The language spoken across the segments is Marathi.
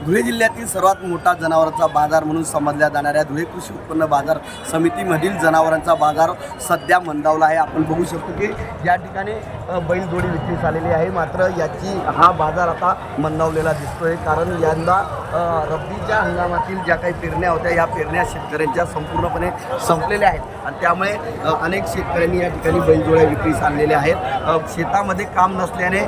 धुळे जिल्ह्यातील सर्वात मोठा जनावरांचा बाजार म्हणून समजल्या जाणाऱ्या धुळे कृषी उत्पन्न बाजार समितीमधील जनावरांचा बाजार सध्या मंदावला आहे। आपण बघू शकतो की या ठिकाणी बैलजोडी विक्रीस आलेली आहे, मात्र हा बाजार आता मंदावलेला दिसतोय। कारण यंदा रब्बीच्या हंगामातील ज्या काही पेरण्या होत्या या पेरण्या शेतकऱ्यांच्या संपूर्णपणे संपलेल्या आहेत आणि त्यामुळे अनेक शेतकऱ्यांनी या ठिकाणी बैलजोड्या विक्रीस आणलेल्या आहेत। शेतामध्ये काम नसल्याने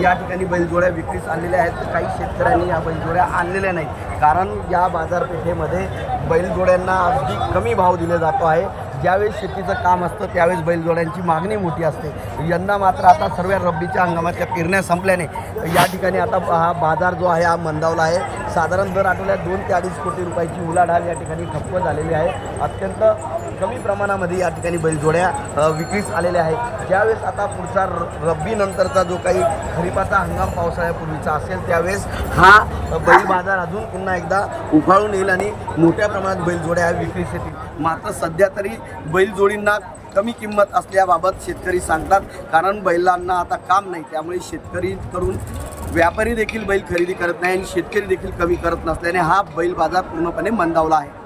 या ठिकाणी बैलजोड्या विक्रीस आणलेल्या आहेत। काही शेतकऱ्यांनी या बैलजोड्या आणलेल्या नाहीत, कारण या बाजारपेठेमध्ये बैलजोड्यांना अगदी कमी भाव दिला जातो आहे। ज्यावेळेस शेतीचं काम असतं त्यावेळेस बैलजोड्यांची मागणी मोठी असते। यंदा मात्र आता सर्व रब्बीच्या हंगामातल्या पेरण्या संपल्याने या ठिकाणी आता हा बाजार जो आहे हा मंदावला आहे। साधारण दर आठवड्यात 2 ते 2.5 कोटी रुपयाची उलाढाल या ठिकाणी ठप्प झालेली आहे। अत्यंत कमी प्रमाणामध्ये या ठिकाणी बैलजोड्या विक्रीस आलेल्या आहेत। ज्यावेळेस आता पुढचा रब्बी नंतरचा जो काही खरीपाचा हंगाम पावसाळ्यापूर्वीचा असेल त्यावेळेस हा बैल बाजार अजून पुन्हा एकदा उफाळून येईल आणि मोठ्या प्रमाणात बैलजोड्या विक्रीस येतील। मात्र सध्या तरी बैलजोडींना कमी किंमत असल्याबाबत शेतकरी सांगतात, कारण बैलांना आता काम नाही, त्यामुळे शेतकरीकडून व्यापारी देखील बैल खरेदी करत नाही आणि शेतकरी देखील कमी करत नसल्याने हा बैल बाजार पूर्णपणे मंदावला आहे।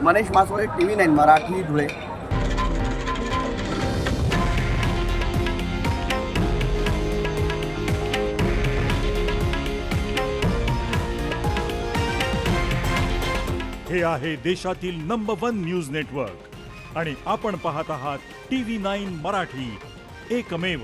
मनीष मासोळे, TV9 मराठी, धुळे। हे आहे देशातील नंबर 1 न्यूज नेटवर्क आणि आपण पाहत आहात TV9 मराठी, एकमेव।